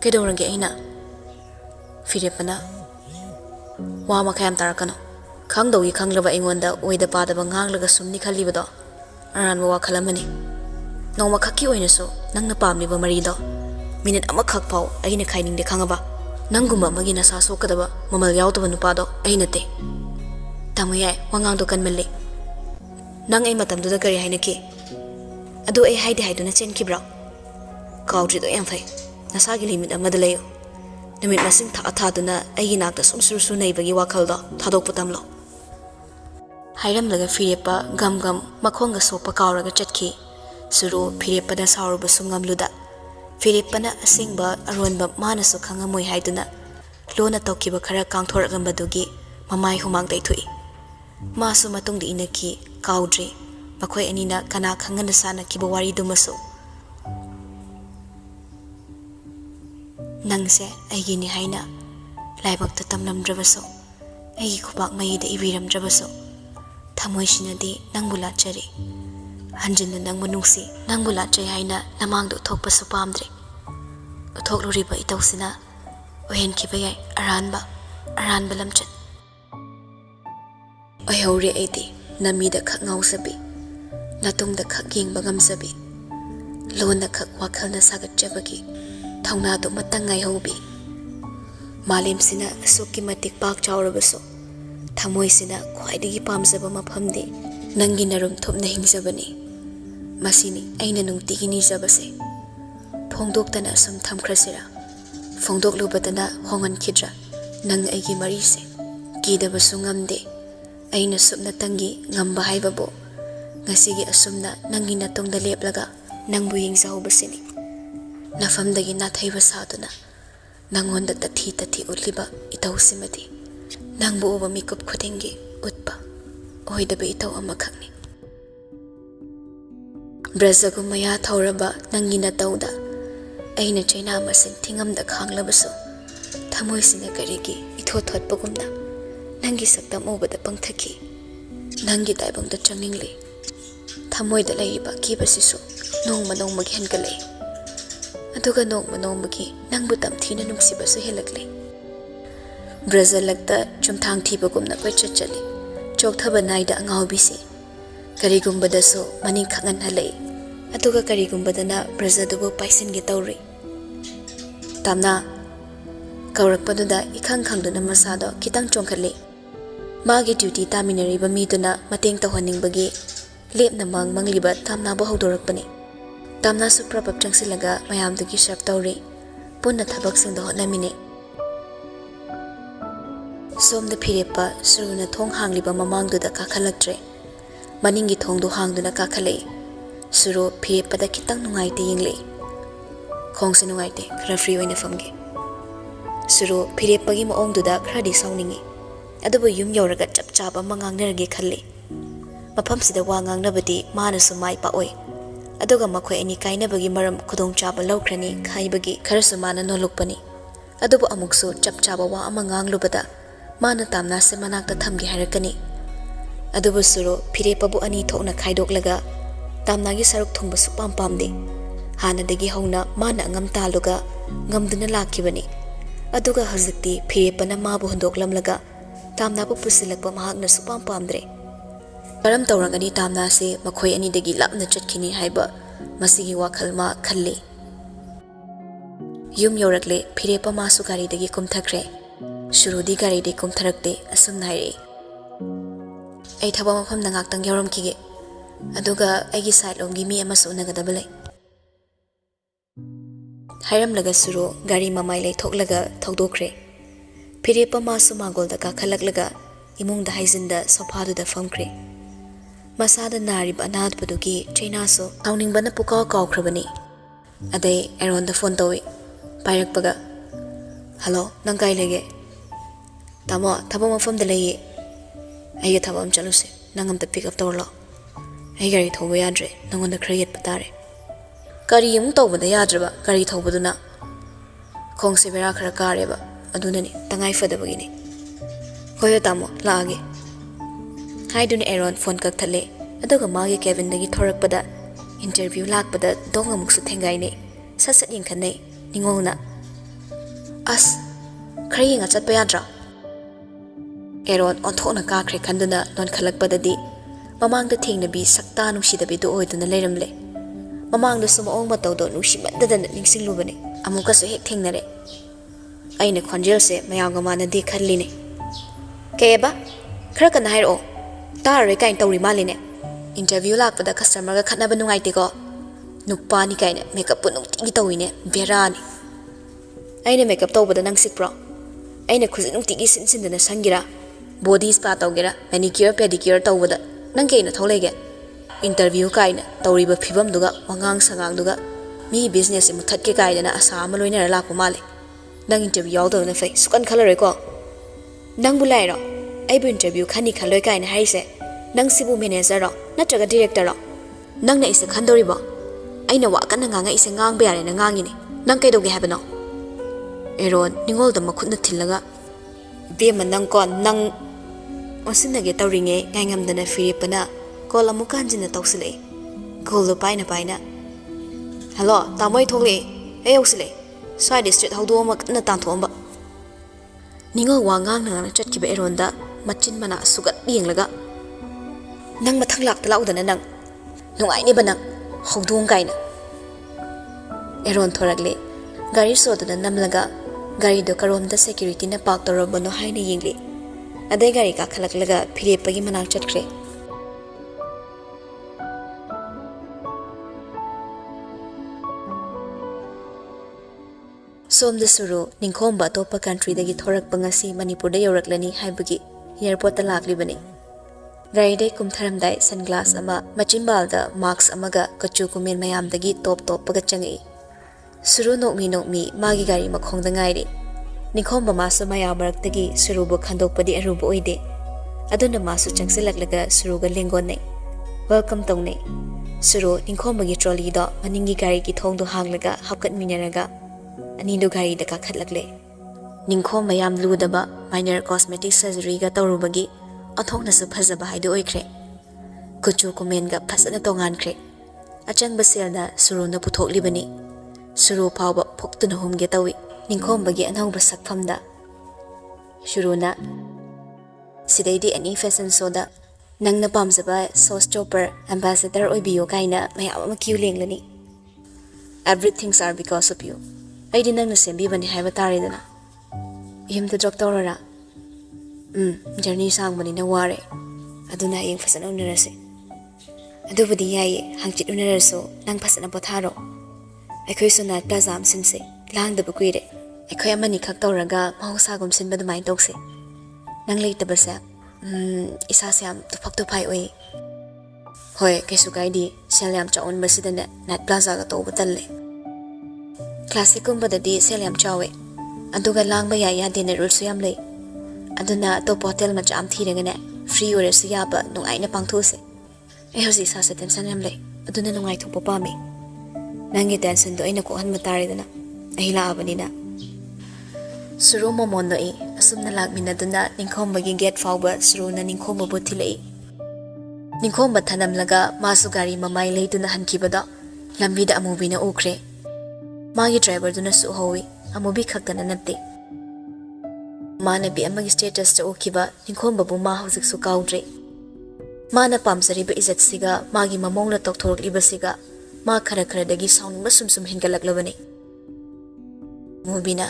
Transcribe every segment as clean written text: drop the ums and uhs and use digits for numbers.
Kaidaurangge aina Firepana Wa makayam tarakano Khangdawgi khanglaba aingonda oida padaba nganglagga sumni khallibado aranba wakhalamani Nongma khakki oinasu nangna pamliba marido minute amakhak pau aina khainingde khangaba Nangumba magi nasa sokadaba mamal yaudaba nupado ainate Tamoyai wangangdo kanmali Nang ai matamduda kari hainaki Adu ai haide haiduna chenkibra Kaudrido yam fai Nasagi limit amada layo Namit masing thaduna ai nakta sumsuru naibagi wakhaldo thadok putamlo Hairam laga firepa gam makhonga sopa kauraga chatki Suru firepa da sauruba sungamluda Firepana asingba Arunba manasu khangamoi haiduna Lona tawkiba khara kangthoragambadugi mamai humang daithui Masu matungdi inaki kaudri Makhoi anina kana khangana sana kiba wari dumasu Nangse aigini haina Laibakta tamlamdrabaso Aigi khubak mayida ibiramdrabaso Thamoi sinadi nangbu lachari Hanjinna nangbu nungsi nangbu lachari haina namangdu thokpasu pamdre Uthokluriba itausina Ohen kibayay aranba lamchat Oihori aidi namida khak ngausabi Natungda khak yengba ngamsabi Lona khak wakhalna sagatjabagi Thaunadu matangai hobi Malim sina asukki matik pak chaurabaso Thamoi sina khwaidagi pamjaba mafamdi Nangi narum thopna hingjabani Masini aina nungtigi nijabase Phongdoktana asum thamkrasira Phongdoklubadana hongankidra Nang aigi marise Kidabasu ngamde Aina supna tangi ngamba haibabo Ngasigi asumna nangi natongda leplaga Nangbu yingzahubasini Nafamdagi nathaiba saduna Nangonda tathi utliba itausimati Nangbu uba mikup khudingi utpa Oidaba itau amakhakni Brazagu maya thauraba nangi natauda Aina chaina masin thingamda khanglabaso Thamoisina karigi ithotpagumna Nangi saktam ubada pangthaki Nangi daibangda changningli Thamoida laiba kibasisu nongmagi hengalai Aduga nongmagi nangbu tamthina nungsibasu helakli Brazalakta chumthang thibagumna koichachali Chokthaba naida angaubisi Karigumbadasu maning khangan halai Aduga karigumbadana Brazadubu paisinge tauri Tamna Kaurakpaduda ikhang khangduna masado kitang chongkhali Magi duty taminariba miduna mateng tawhaningbagi lepna mangliba tamna bo haudorakpani Tamna suprabab changsilaga mayamdugi serve tauri punna thabak singda hotnamine Somda phirepa suruna thong hangliba mamangduda kakhalaktre Maningi thongdu hangduna kakhalai Suru phirepada kitang nungaite yinglei Khongsi nungaite khara free oina famge Suru phirepagi maongduda khradi sauningi Adubu yum yauraga chapchaba mangangnarage khalli Mafamsida wa ngangnabadi manasu mai paoi Aduga makhoi ani kainabagi maram khudongchaba lawkhrani khaibagi kharasu mana nolukpani Adubu amuksu chapchaba wa ama nganglubada mana tamna se manakta thamgi harakani Adubu suru phirepabu ani thokna khaidoklaga tamnagi saruk thungba supam pamde hanadagi hauna mana ngam taluga ngamduna lakibani Aduga hazikti phirepana mabu hondoklamlaga tamna bu pusilakpa mahakna supam pamdre Karam taurangani tamna se makhoi ani dagi lapna chatkini haiba masigi wakhalma khalli Yum yorakle phirepa masu gari dagi kumthakre Shurudi gari de kumtharakte asum naire Ai thaba mafam nangaktang yawramkige Aduga aigi side lomgi mi amasu nagadabale Hairam laga suru gari mamai lai thoklaga thogdokre Phirepa masu magolda ka khalaklaga imungda haizinda sofaduda famkre Masada narib anadpadugi chainaso tauningbana pukaw kawkhrabani Adai Arun da phone tawi pairakpaga Hello nang kai lege Tamo thaba mafam da lege Aiga thaba chaluse nangam ta pick up tawlo Ai gari thoba yadre nangonda khra yet patare Kari yung tawbada yadraba kari thawbaduna Khongse bera khara kareba adunani tangai fadabagini Hoyo tamo laage Haiduni Arun phone kakthale aduga magi cabin dagi thorakpada interview lakpada donga muksu thengai ne sasat yingkhanai ningolna As, khara yenga chatpa yadra. Aaron onthokna kakhre khanduna non khalakpadadi mamangda thengnabi sakta nungsidabi do oiduna leiramle. Mamangda suma ong matawdo nungsimandadana ningsinglubane amukasu hek thengnare. Aina khonjel se mayamga manadi khalline. Kayaba khara kana hairo tarare kain tawri maline. Interview lakpada customer ga khatnaba nungaite ko. Nupani kaina makeup pu nungti tawine berani. Aina makeup tawbada nang sikpro. Aina khuzi nungti sinsindana sangira. Body spa tawgira manicure pedicure tawbada nang kaina tholege. Interview kaina tawriba phibam duga wangang sangang duga mi business mu thatke kaidana asa ama loinara lakpa male. Nang interview yawdona fai sukan khalare ko. Nang bulairo aibu interview khani khaloi kaina haise. Nang sibu manager ro natraga director ro. Nang na ise khandoribo. Aina wa kana nganga ise ngang be yare na ngangini. Nang kaidoge habano. Aaron ningol da makhutna thillaga bema nang ko nang osinage tawringe ngaingamdana firipana call amukanjina tawsile call do paina hello tamoi thole ayosile side street hawdo mak na tanthomba ningol wangang na chatkiba Aaron da machin mana sugat yenglaga nang mathang lakta laudana nang nungai ni banang hawdong kaina Aaron thoragle gari sodana namlaga gari do karomda security na park torobano haina yingli adai gari ka khalaklaga phirepagi manak chatkre somda suru ningkhomba topa country dagi thorak pangasi Manipur da yoraklani haibagi airport ta laklibani gari dai kumtharamdai sunglass ama machimbal da mask amaga kachu kumen mayam dagi top paga changi Suru nokmi magi gari makhongda ngairi Nikhomba masu maya maraktagi surubu khandokpadi arubu oide aduna masu changsilaklaga suruga lengonne welcome tongne suru nikhomba gi trolley do maningi gari ki thongdo hanglaga hapkat minaraga anido gari da ka khatlagle nikhomba yam ludaba minor cosmetic surgery ga tawrubagi athongna su phajaba haidu oikhre kuchu komen ga phasana tongankhre achang baselda suru na puthoklibani Suru pauba phoktuna humge tawi ningkhomba gi anauba sakphamda shuruna sidaidi ani fashion soda nangna pamjaba sauce chopper ambassador oibiyo kaina mayam ama kiu lenglani everything are because of you aidi nangna sembi bani haiba taridana yimda doctor ra journey sang bani na ware aduna yeng fashion unarase adubudi yayi hangchit unaraso nang fashion potharo Akhoi suna plazam sinse lang da bukuire akhoi amani khak tawraga mahausa gum sinba dumai tokse nang leita basa isa siam tuphak tuphai oi hoi kaisu kaidi selyam chaun basidane nat plaza ga to batalle classic kumba da di selyam chawe aduga lang ba ya dine rule suyam le aduna to hotel ma cham thirega ne free ore suya ba nungai na pangthuse e hosi sa sa tension yam le aduna nungai thuk pa me Nangi tension do ina ko han mataridana ahila abanina Suru momondo e asumna lagmina duna ningkhomba gi get fawba suru na ningkhomba bothilei ningkhomba thanam laga masu gari mamai leiduna hankibada lambida amubina ukre magi driver duna su howi amubi khaktana natte mana bi amagi status ta okiba ningkhomba bu ma hojik su kaudre mana pamsari ba izat siga magi mamongla tokthorok ibasiga Ma khara dagi sound sum hingalaklabani Mubina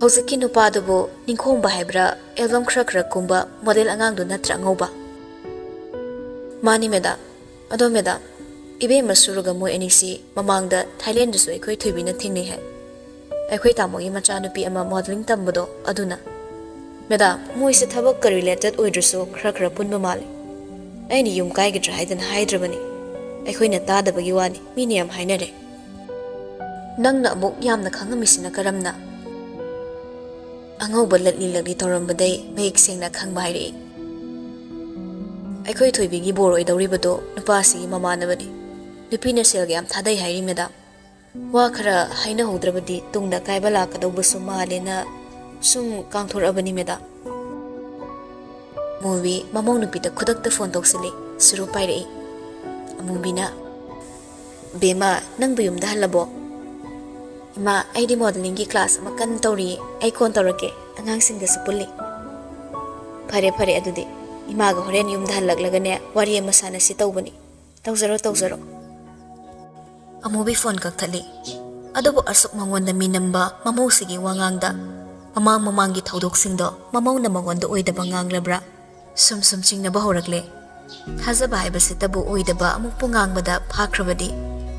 Hoziki nupa dubo ningkhomba haibra album khara kumba model angang du natra ngoba Mani madam ado madam ibe masuruga mo enisi mamangda Thailand du so ekhoi thoibina thingni hai ekhoi tamogi macha nupi ama modeling tambado aduna madam mo ise thabak ka related oidruso khara punba male aini yum kai gi draidan haidrabani Akhoi tadabagi wani miniyam hainare nangna amuk yamna khangamisina karamna angauba latli lagli tawrambadai mayik sengna khangba hairi akhoi thoibigi boroi dawribado nupasi mamanabani nupina selga yam thadai hairi madam wa khara haina hodrabadi tungda kaiba lakadawba sumalena sum kangthorabani madam movie mamong nupida khudakta phone toksili suru pairei Amubina Bema nang buyum da halabo Ima, ay di modeling ki class makan tori ay kon torake angang singga su pulli. Pare adudi. Ima ga horen yum dahalaglaga ne wari masana si tawbani. Tawzaro. Amubi phone kak thali. Adobo arsuk mangonda minamba mamau sigi wangangda. Mamang gi thaudok singdo mamau na mangonda oidaba nganglabra. Sum chingna bahoragle. Thazaba haiba sitabu oidaba amuk pungangbada phakrabadi.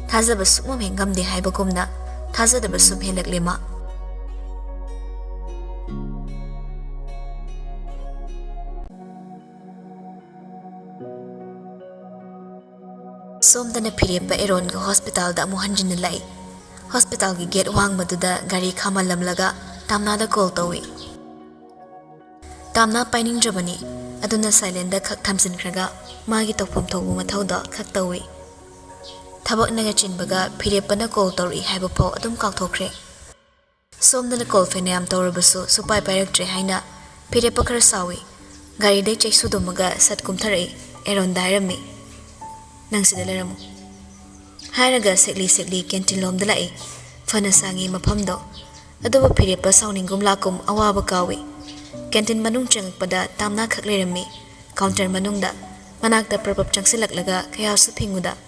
Thazaba sukmam hengamde haiba kumna. Thazadaba sum helaglema. Somdana Piripa Arun ga hospital da amu hanjin lai. Hospital gi gate wang maduda gari khamalam laga tamna da call tawi. Tamna pining jabani aduna silent da khak thamsin khraga magi tokpam thobu mathau da khak tawi. Thabak naga chinbaga Piripa na call tawi haiba pau adum kak thokre. Somdana call fenam tawrabasu supai pairak tre haina Piripa khar sawi. Gari dai chai sudumaga sat kumtharai Arun dairami. Nang sida leramu. Hairaga sekli kentin lom dalai. Fana sangi mapamdo. Adobo Piripa sauningum lakum awaba kawi. Kentin manung changpada tamna khak lerami. Counter manungda. Manakta prapap changsilaglaga kaya su pinguda.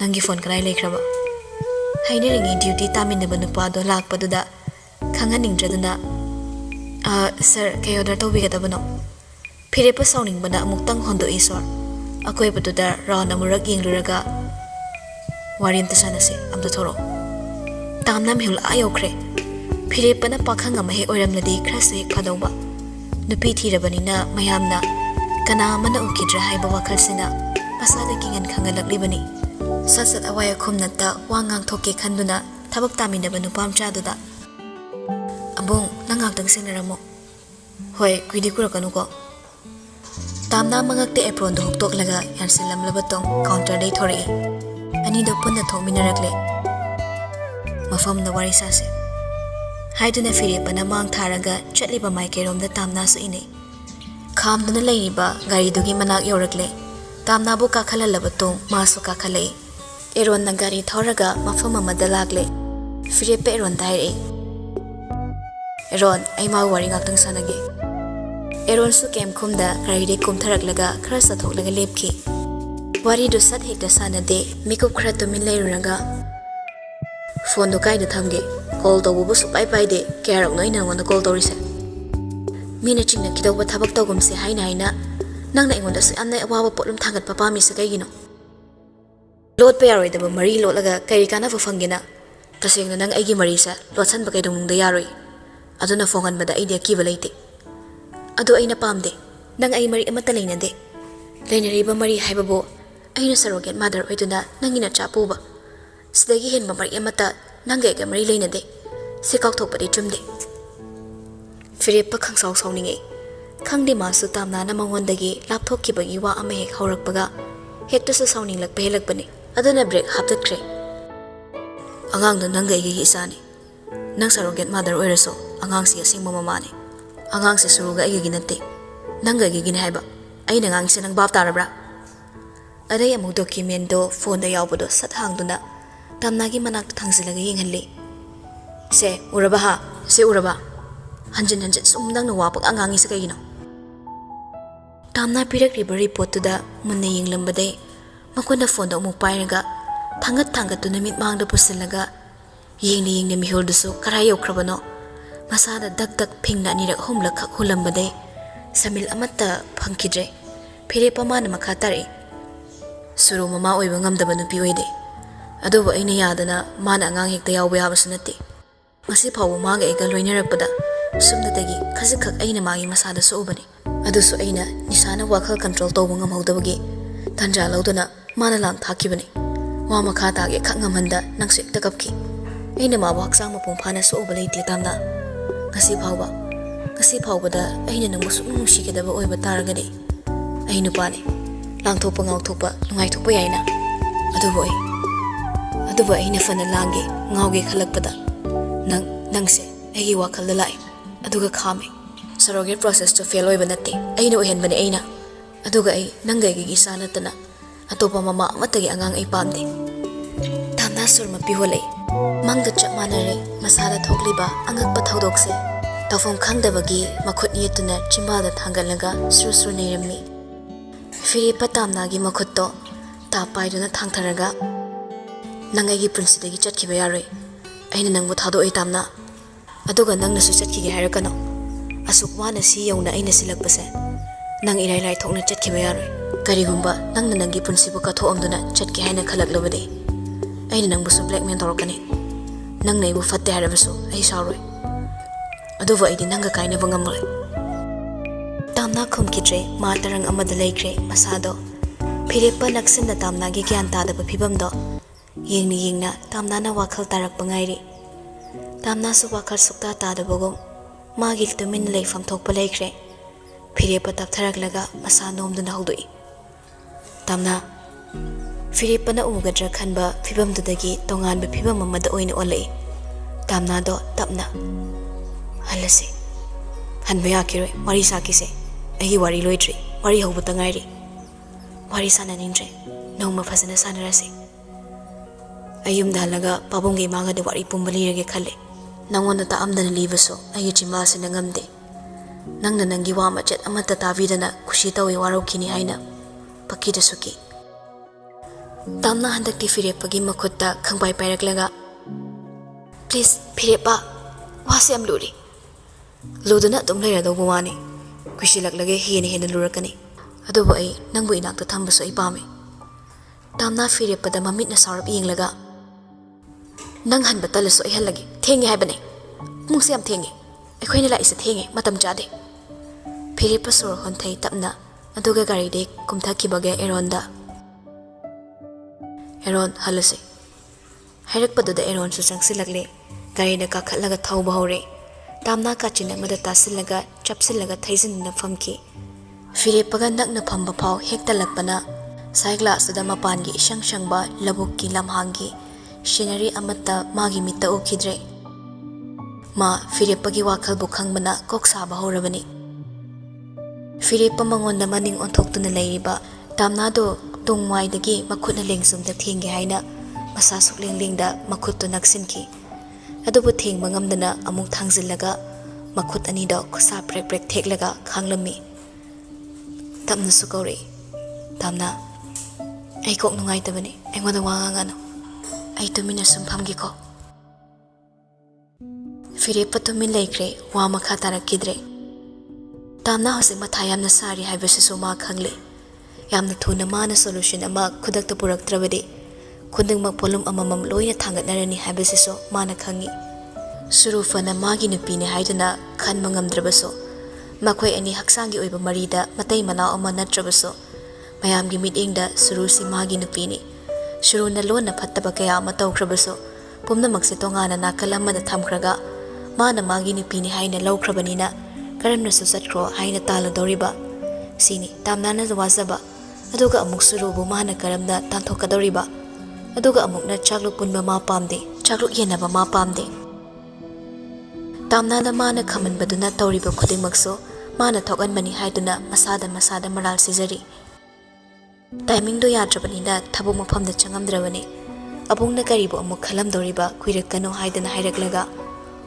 Nangi phone kanay lekraba. Hainiringi duty taminaba nupado lakpaduda. Kanganing draduna. Sir, kayo order tawbigadabano. Piripa sauningbada amuktang hondo isor. Ako ipaduda round amurak yengluraga warim tasanasi amda thoro tamna mihul ayokre Piripa na pakhang amahe oiramnadi khrasu hek phadawba nupi thirabanina mayamna kana mana ukidra haiba wakhalsina pasada kingan khangalaklibani sasat awaya khumnatta wangang thoke khanduna thabak taminaba nupam chaduda abung nangak sinaramo hoi kuidi kurakanu ko Tamna mangakte apron do huktok laga yansilam labatong counter day thori. Ani do punna thokminaragle. Mafam na wari sase. Haiduna Piripa na mang tharaga chatliba maikerom da tamna su ine. Kham duna lairiba gari dugi manak yoragle. Tamna bu kakhala labatong masu kakhalai. Arun na gari thoraga mafam amada lagle. Piripa Arun daire. Arun ay mau wari ngaktang sanage. Arun su kem kumda gari kumtharak laga khara sathok laga lepki. Wari do sat hekta sanade mikup khara tumin lairuraga. Phone do kai do thamge call to bu su pai de kyarak noi na wona call to rise. Mina chingna kidawa thabak tawgum se haina nangna ingonda su amna awawa potlum thangat papa mi sa kaigino. Load pa yaroi da mari lot laga kai kana fa fangina. Tasengna nang aigi mari sa lot san ba kai dong da yaroi. Aduna fongan bada idea kiba leite. Ado ay napamde, nang ay mari amata lainade. Lainariba mari haibabo, ay na surrogate mother oy na nangina chapo ba. Sidagi hen mari amata, nangga mari lainade. Sikak tok pati chumde. Piripa kang saw ningay. Kang di masu tamna na mangondagi laptop kibagi wa amahek haurak baga. Hekto sa sawning lagpahilag pa ni. Ado na break haptat kre. Angang do nangga isa ni. Nang surrogate mother oy raso, angang siya sing mamamani. Angang si suruga ay ginante. Nangga ginahayba. Ay nangang siya ng bap tarabra. Aday among dokumento phone da yawbo sat hang na. Tamnagi manak tangsilaga yinghanli. Se uraba ha. Se uraba. Hanjin sumdang nawapag angangi sa kayino. Tamna pirak riba report da muna yinglambaday. Makuna phone da umupay naga. Thangat to namit maang da pusilaga. Ying na mihul duso karayaw krabano. Masada dag ping na nirak humlak kak hulam baday. Samil amata pangkidre. Piripa mana makatari. Suru mama oy bangamdaba nupi oyde. Adobo ay niyada na mana angang hekta yaw bayabas nati. Masi pawo maga iga loy narakpada. Sumdatagi kazikak ay na magi masada sa ubani. Aduso ay na nisana wakal control tawang amawdabagi. Tanja law na mana lang takibani. Wa makatagi kak ngamanda nang suik takapki. Ay na mawaksang mapumpana sa ubalay tiyatam na. Kasi pauba da ay na nang musuk sikidaba oy bataragadi. Ay nupani. Lang topa ngaw topa nungay topa yay na. Adubo ay na fana langi ngawgi kalagpada. Nang se ay wakal lalay. Aduga kami. Surrogate process to fail oy banati. Ay na uhen bani ay na. Aduga ay nanggay gigisa na tana. Atopa mama matagi angang ay pamdi. Tamna Tamna surma pihole mangda chap manare masada thokliba angakpa thodokse tawfom khangdabagi makhut yetuna chimbada thangalaga sru neirami firipa tamnagi makhutto ta paiduna thangtharaga nangai prinsidagi chatkhiba yaroi aina nangbu thado ai tamna aduga nangna su chatkige hairakano asuk wana si yauna aina silakpase nang irai lai thokna chatkhiba yaroi karigumba nangna nangi prinsibu ka thoamduna chatki haina khalaklobade aina nangbu su blackmail torokani nangna ibu fatte harabasu ai sauroi aduwa aidi nanga kaina bangamole tamna khumkidre ma tarang amada laikre masado phirepa naksinda tamna gi gyan tadaba phibamdo yengna tamna na wakhal tarak bangairi tamna su wakhal sukta tadabagum magi tumin leifam thokpa laikre phirepa taptharaklaga masa nomduna hawdoi tamna phirepa na ugadra khanba phibamdudagi tonganba phibam amada oina olai tamna do tapna halase hanba yakiroi wari sakise ai wari loitri wari hawbata ngairi wari sananindre nongma phasana sanarase ayumda halaga pabongge maga de wari pumbali rege khale nangonda ta amdana libaso ai chima sina ngamde nangna nangi wa machet amata tavidana khushi tawi warokini haina pakida suki tamna handakti firepagi makhutta khangbai pairaklaga please firepa wase am luri luduna dum leira do buwani kushilak hena lurakani adubo ai nangbu inakta thambaso ai pame tamna firepada mamit na sarap yenglaga nang hanba talaso ai halagi thengi haibane mungse am thengi akhoi la isa thengi matam jade firepa sor honthai tapna aduga gari de kumthaki bage Arun halase hairak paduda Arun su changsilagle gari na kakhatlaga thauba hore tamna ka china mada tasilaga chapsilaga thaizin na famki firepaga nakna phamba phau hektalakpana saigla sada mapangi ishang shangba labukki lamhangi scenery amata magi mitta okidre ma firepagi wakhal bu khangbana koksa ba horabani firepa mangonda maning onthoktuna leiriba tamna do tungwai dagi makhutna lengsumda thengi haina masa suklengda makhutto naksinki adubu thengba ngamdana amuk thangzillaga makhut ani do khosa prek theklaga khanglami tamna su kauri tamna ai kok nungai tabani aingoda wangangano ai tumina sumphamgi ko firepa tumin laikre wa makha tarakidre tamna hose matha yamna sari haibasisu ma khangle yamna thuna mana solution ama khudakta puraktrabadi khudingmak polum amamam loina thangatnarani haibasisu mana khangi surufana magi nupini haiduna khanma ngamdrabaso makhoi ani haksangi oiba marida matai mana ama natrabaso mayamgi mitengda surusi magi nupini suruna lona phattaba kaya ama tawkhrabaso pumnamakse tongana nakalamada thamkhraga mana magi nupini haina lawkhrabanina karamna su satkro haina taladoriba sini tamnana wazaba aduga amuk surubu mana karamda tanthokadoriba aduga amukna chaklu punba ma pamde chaklu yenaba ma pamde tamnana mana khaman baduna tawriba khudingmakso mana thokan mani haiduna masada maral sijari timing do yadrabanina thabu mafamda changamdrabani abungna karibu amuk khalam doriba kuirakano haidana hairaklaga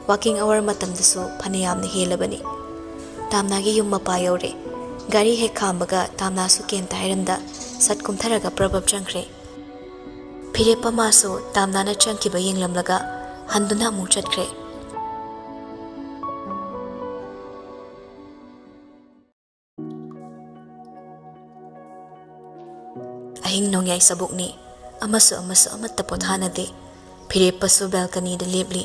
walking hour matamdasu phaniyamna helabani tamnagi yum mapa yaure gari he khambaga tamna su kenta hairamda sat kumtharaga prabab changre phirepa maso tamnana changkiba yenglamlaga handuna mu chatkre ahing nongyai sabukni amasu amatta pothanade phirepa su balcony da lebli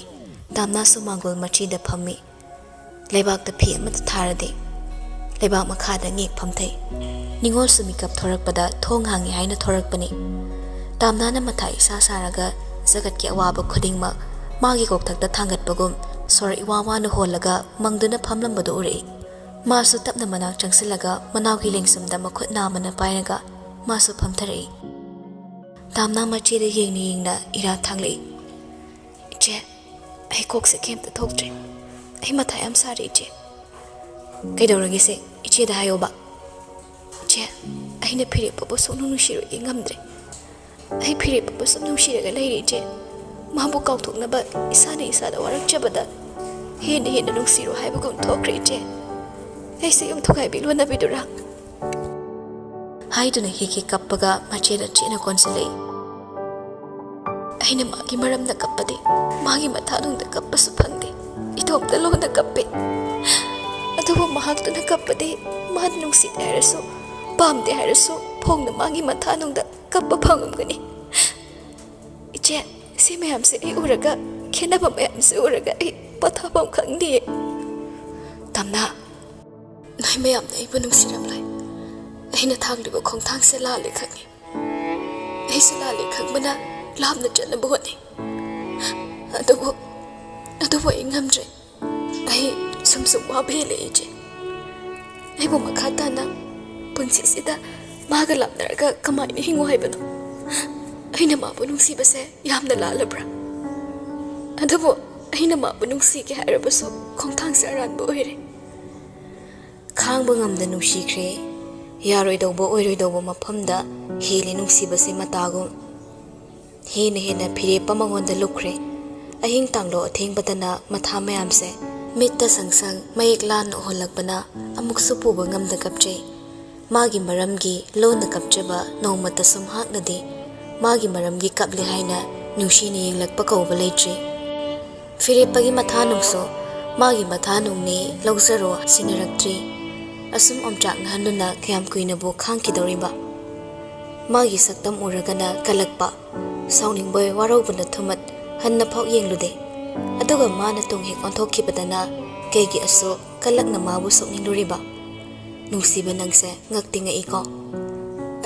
tamna su mangol machi da phammi leibak da phi amata tharade leibak makha da ngek phamthai ningol su mikap thorakpada thong hangi haina thorakpani tamna na mathai sa saraga jagat ki awaba khudingma magi kokthakta thangatpagum sor iwawa na holaga mangduna phamlambadu ure masu tapna manak changsilaga manawgi lengsumda makhut namana pairaga masu phamtharei tamna machi da yengna ira thanglei che ai kokse kemta thoktre ai mathai am sari che kaidorage se iche da hayoba che aina phirepa bo sonu shiru ingamdre ai phirip ba sum nungshiraga leiri je mabu kauthoknaba isana isada warakchabada hena nungsiro haibagum thokre je ai se yum thokai bi Lonabi dura haiduna hiki kappaga macheda chena konselei aina magi maramda kappade magi mathadungda kappasu phangde itopda lona kappe adubu mahaktuna kappade mad nungsit harasu pamde harasu phongna magi mathanungda kappa phangumgani iche si mayam se ai uraga khenaba mayam se uraga ai pathabam khangdi tamna nai mayam nei bunung siram lai aina thangriba khongthang se la le khangi ai se la le khangbana lamna chana boni adubu ai ngamre ai sum wa bele je ai bu makhata na punsi sida maga lamnaraga kamai ni hingo haibano aina ma bu nungsi base yamna lalabra adubu aina ma bu nungsi ke harabaso khongthang se aran bo oire khangba ngamda nungsi khre yaroi dobo oiroi dobo mafamda heli nungsi base matagum hena phirepa mangonda lukre ahing tanglo athengbadana matha mayam se mitta sangsang mayek lan holakbana amuksu puba ngamda kapche magi maramgi lona kapchaba nomata sumhaknade magi maramgi kapli haina nungshini yenglakpa kawba leitre phirepagi matha nungso magi matha nungni lawzaro sinaraktre asum omchak handuna khyam kuina bo khangkidoriba magi saktam uragana kalakpa sauning boy warobuna thumat hanna phau yenglude aduga mana tung hek onthokibadana kegi aso kalakna mabu sokningluriba nungsiba nangse ngaktinga iko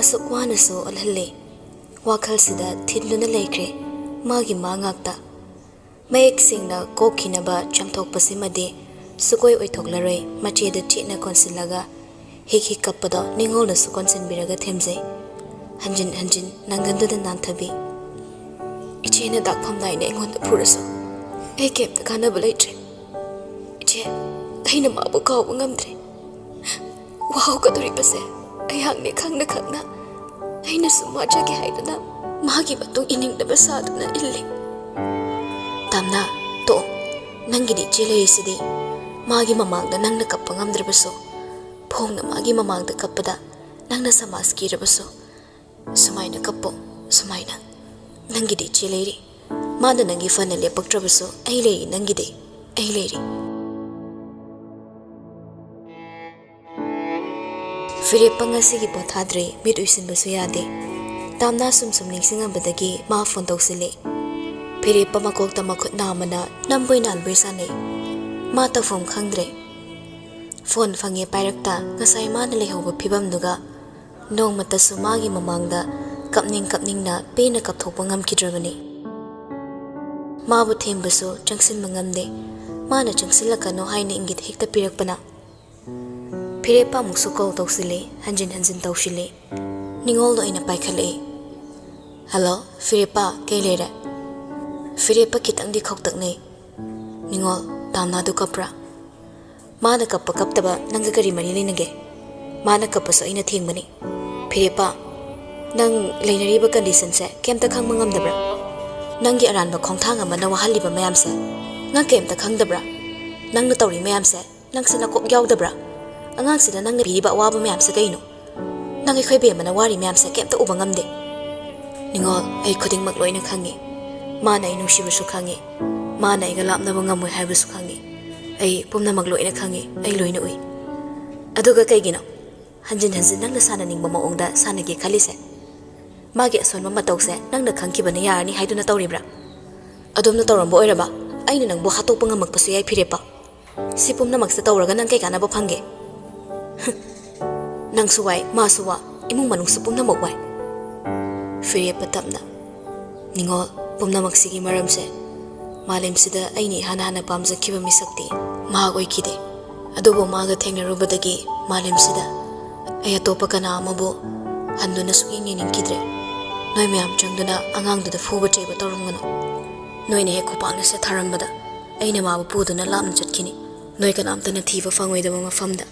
asuk wana so alhalle wakhal sida thidluna leikre magi mangakta mayek singna kokhinaba chamthok pasimade sukoi oithoklaroi macheda china konsilaga hik kappada ningolna su konsinbiraga themje hanjin nanganduda nanthabi ichena dakpham naine engonda phuraso ai kepta kana balaitre iche aina mabu kaw ngamdre wow kaduri pase ayang ne khangna aina suma jage haidana magi batung ining da basaduna illi tamna to nangidi chele isidi magi mamangda nangna kappa ngamdrebaso phongna magi mamangda kappada nangna samaski rebaso sumaina kappo sumaina nangidi cheleiri mana nangi fana lepaktrabaso ai lei nangide ai leiri phirepa ngasigi pothadre mit uisinbasu yade tamna sum ningsingabadagi ma phone tawsile phirepa makokta makhut namana namboi nalboi sane ma tafom khangdre phone phange pairakta ngasai mana lehoba phibam duga nongmata sumagi mamangda kapning na pena kapthokpa ngamkidrabani mabu thembasu changsin mangamde mana changsilakano haina ingit hekta pirakpana phirepa muksu call tawsile hanjin tawsile ningoldo ina paikhale hello phirepa kelera phirepa kitangdi khoktakne ningol tamna du kapra mana kaptaba nanga kari mari lenage mana kapaso ina thengmani phirepa nang leinariba condition se kemta khang mangamdabra nangi aranba khongthang amana wahaliba mayam se nga kemta khangdabra nangna tawri mayam se nangsina kok yawdabra angang sida nangna biriba waba mayam se kaino nangi khoibe mana wari mayam se kemta uba ngamde ningol ai khuding mak loina khangi mana inu shibusu khangi mana iga lapnaba ngamoi haibusu khangi ai pumna mak loina khangi ai loina ui aduga kaigino hanjin nangna sana ningba maongda sanage khalise magi asonba matawse nangna khangkibana yarani haiduna tawribra adumna tawrambo oiraba aina nangbo hatokpa ngamakpasu yai phirepa sipumna maksa tawraga nang kai kana ba phange nang suwai ma suwa imung manung supumna mokwai phirepa tapna ningol pumna maksigi maramse malem sida aini hana pamjakhiba misakti ma oikide adubo maga thengnarubadagi malem sida aya topa kana amabo handuna suging ningkidre noi mayam changduna angangduda fuba cheba tawrungano noine he khopangna se tharambada aina mabu puduna lamna chatkini noi kanamtana thiba fangoidaba mafamda